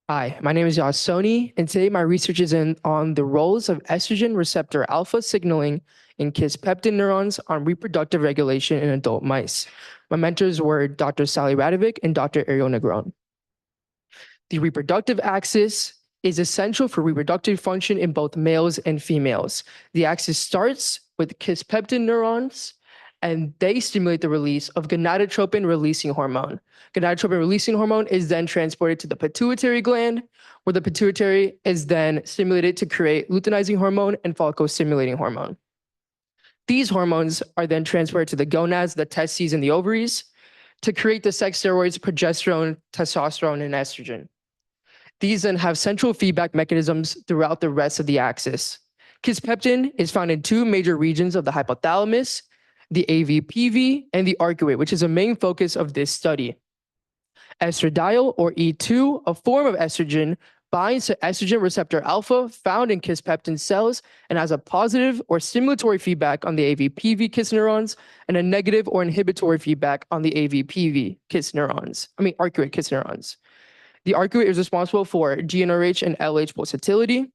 Hi, my name is Yasoni, and today my research is on the roles of estrogen receptor alpha signaling in kisspeptin neurons on reproductive regulation in adult mice. My mentors were Dr. Sally Radovic and Dr. Ariel Negron. The reproductive axis is essential for reproductive function in both males and females. The axis starts with kisspeptin neurons, and they stimulate the release of gonadotropin releasing hormone. Gonadotropin releasing hormone is then transported to the pituitary gland, where the pituitary is then stimulated to create luteinizing hormone and follicle stimulating hormone. These hormones are then transported to the gonads, the testes, and the ovaries to create the sex steroids progesterone, testosterone, and estrogen. These then have central feedback mechanisms throughout the rest of the axis. Kisspeptin is found in two major regions of the hypothalamus, the AVPV and the arcuate, which is a main focus of this study. Estradiol, or E2, a form of estrogen, binds to estrogen receptor alpha found in kisspeptin cells and has a positive or stimulatory feedback on the AVPV kiss neurons and a negative or inhibitory feedback on the AVPV kiss neurons, arcuate kiss neurons. The arcuate is responsible for GnRH and LH pulsatility,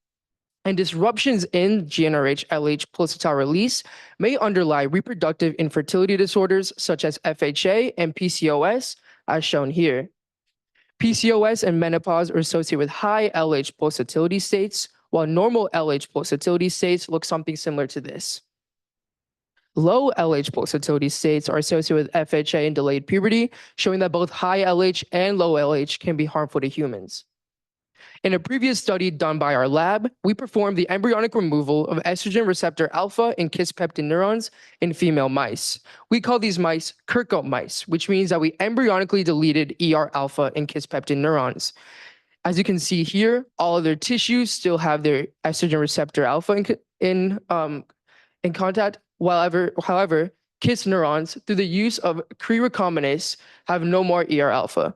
and disruptions in GnRH LH pulsatile release may underlie reproductive infertility disorders such as FHA and PCOS, as shown here. PCOS and menopause are associated with high LH pulsatility states, while normal LH pulsatility states look something similar to this. Low LH pulsatility states are associated with FHA and delayed puberty, showing that both high LH and low LH can be harmful to humans. In a previous study done by our lab, we performed the embryonic removal of estrogen receptor alpha in kisspeptin neurons in female mice. We call these mice Kirko mice, which means that we embryonically deleted ER alpha in kisspeptin neurons. As you can see here, all of their tissues still have their estrogen receptor alpha in contact. However, KISS neurons, through the use of Cre recombinase, have no more ER alpha.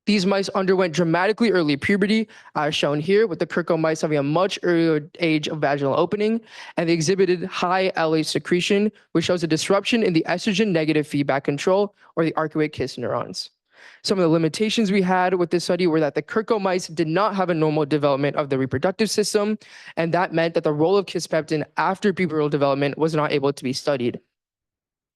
These mice underwent dramatically early puberty, as shown here, with the Kirko mice having a much earlier age of vaginal opening, and they exhibited high LH secretion, which shows a disruption in the estrogen negative feedback control, or the arcuate KISS neurons. Some of the limitations we had with this study were that the Kirko mice did not have a normal development of the reproductive system, and that meant that the role of kisspeptin after pubertal development was not able to be studied.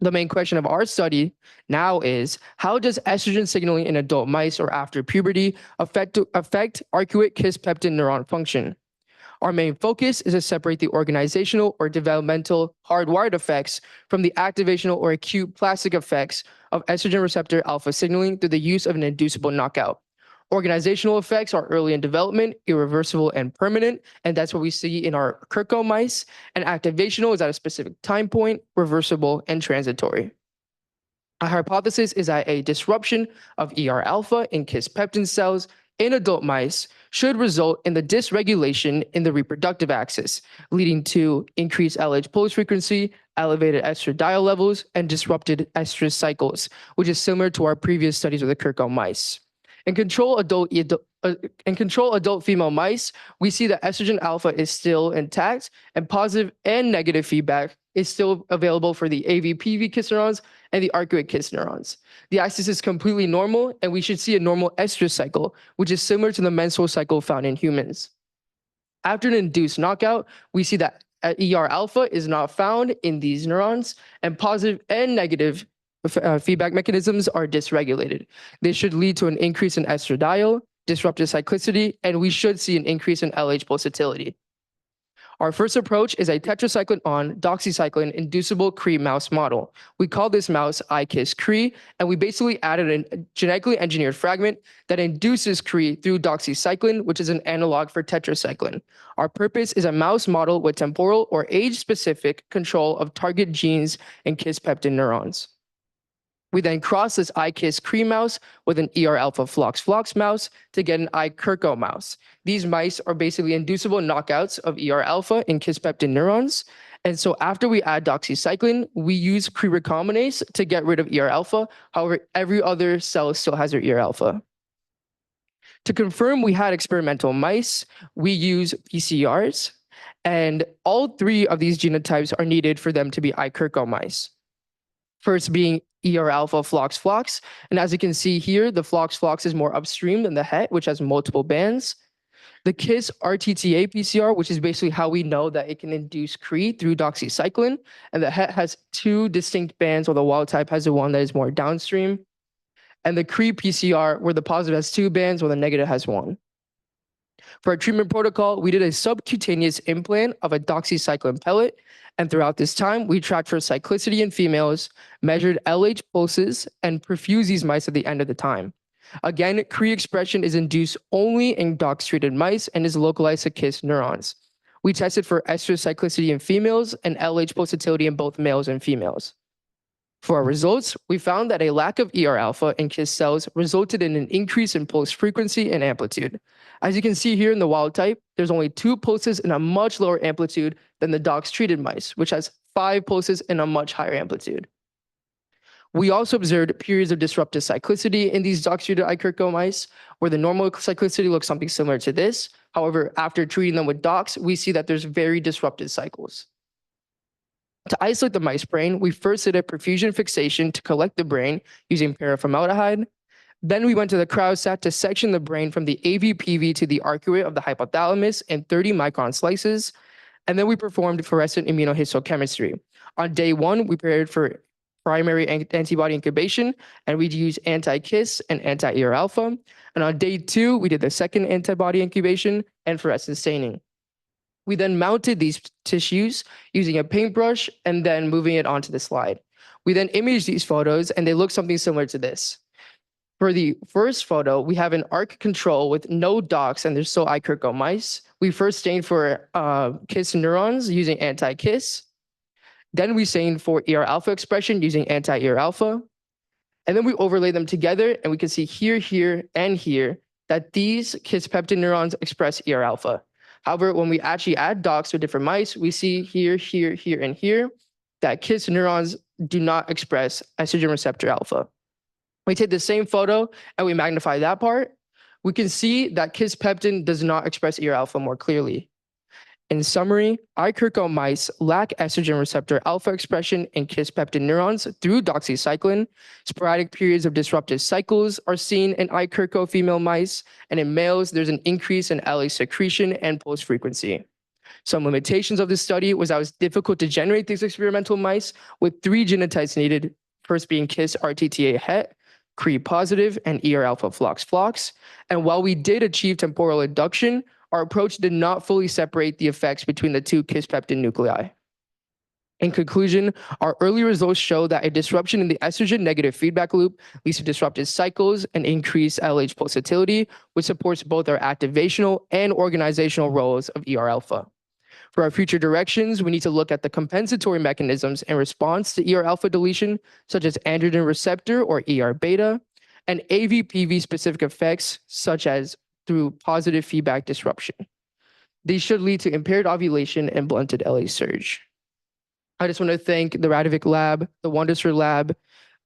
The main question of our study now is, how does estrogen signaling in adult mice or after puberty affect arcuate kisspeptin neuron function? Our main focus is to separate the organizational or developmental hardwired effects from the activational or acute plastic effects of estrogen receptor alpha signaling through the use of an inducible knockout. Organizational effects are early in development, irreversible, and permanent, and that's what we see in our Kirko mice. And activational is at a specific time point, reversible, and transitory. Our hypothesis is that a disruption of ER alpha in kisspeptin cells in adult mice should result in the dysregulation in the reproductive axis, leading to increased LH pulse frequency, elevated estradiol levels, and disrupted estrous cycles, which is similar to our previous studies with the Kirko mice. In control adult female mice, we see that estrogen alpha is still intact, and positive and negative feedback is still available for the AVPV kiss neurons and the arcuate kiss neurons. The axis is completely normal, and we should see a normal estrous cycle, which is similar to the menstrual cycle found in humans. After an induced knockout, we see that ER alpha is not found in these neurons, and positive and negative feedback mechanisms are dysregulated. This should lead to an increase in estradiol, disrupted cyclicity, and we should see an increase in LH pulsatility. Our first approach is a tetracycline-on doxycycline inducible Cre mouse model. We call this mouse iKISS Cre, and we basically added a genetically engineered fragment that induces Cre through doxycycline, which is an analog for tetracycline. Our purpose is a mouse model with temporal or age-specific control of target genes and kisspeptin neurons. We then cross this iKISS Cre mouse with an ER alpha flox mouse to get an iKirko mouse. These mice are basically inducible knockouts of ER alpha in kisspeptin neurons. And so after we add doxycycline, we use Cre recombinase to get rid of ER alpha. However, every other cell still has their ER alpha. To confirm we had experimental mice, we use PCRs, and all three of these genotypes are needed for them to be iKirko mice. First being ER alpha flox. And as you can see here, the flox is more upstream than the Het, which has multiple bands. The KISS RTTA PCR, which is basically how we know that it can induce Cre through doxycycline. And the Het has two distinct bands, while the wild type has the one that is more downstream. And the Cre PCR, where the positive has two bands, while the negative has one. For our treatment protocol, we did a subcutaneous implant of a doxycycline pellet. And throughout this time, we tracked for cyclicity in females, measured LH pulses, and perfused these mice at the end of the time. Again, Cre expression is induced only in dox-treated mice and is localized to KISS neurons. We tested for estrous cyclicity in females and LH pulsatility in both males and females. For our results, we found that a lack of ER alpha in KISS cells resulted in an increase in pulse frequency and amplitude. As you can see here in the wild type, there's only 2 pulses in a much lower amplitude than the dox-treated mice, which has 5 pulses in a much higher amplitude. We also observed periods of disrupted cyclicity in these dox-treated ICRCO mice, where the normal cyclicity looks something similar to this. However, after treating them with dox, we see that there's very disrupted cycles. To isolate the mice brain, we first did a perfusion fixation to collect the brain using paraformaldehyde. Then we went to the cryostat to section the brain from the AVPV to the arcuate of the hypothalamus in 30 micron slices. And then we performed fluorescent immunohistochemistry. On day 1, we prepared for primary antibody incubation, and we'd use anti-KISS and anti-ER alpha. And on day 2, we did the second antibody incubation and fluorescent staining. We then mounted these tissues using a paintbrush and then moving it onto the slide. We then imaged these photos and they look something similar to this. For the first photo, we have an ARC control with no dox and there's still ICRCO mice. We first stained for KISS neurons using anti-KISS. Then we stained for ER alpha expression using anti-ER alpha. And then we overlay them together and we can see here, and here that these KISS peptide neurons express ER alpha. However, when we actually add dox to different mice, we see here, and here that KISS neurons do not express estrogen receptor alpha. We take the same photo and we magnify that part. We can see that KISS peptide does not express ER alpha more clearly. In summary, ICRCO mice lack estrogen receptor alpha expression in KISS peptide neurons through doxycycline. Sporadic periods of disrupted cycles are seen in ICRCO female mice, and in males, there's an increase in LH secretion and pulse frequency. Some limitations of this study was that it was difficult to generate these experimental mice with 3 genotypes needed, first being KISS RTTA Het, Cre positive, and ER alpha flox. And while we did achieve temporal induction, our approach did not fully separate the effects between the 2 KISS peptide nuclei. In conclusion, our early results show that a disruption in the estrogen negative feedback loop leads to disrupted cycles and increased LH pulsatility, which supports both our activational and organizational roles of ER alpha. For our future directions, we need to look at the compensatory mechanisms in response to ER alpha deletion, such as androgen receptor or ER beta, and AVPV specific effects, such as through positive feedback disruption. These should lead to impaired ovulation and blunted LH surge. I just want to thank the Radovic Lab, the Wonderster Lab,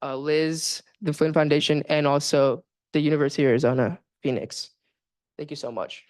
Liz, the Flinn Foundation, and also the University of Arizona, Phoenix. Thank you so much.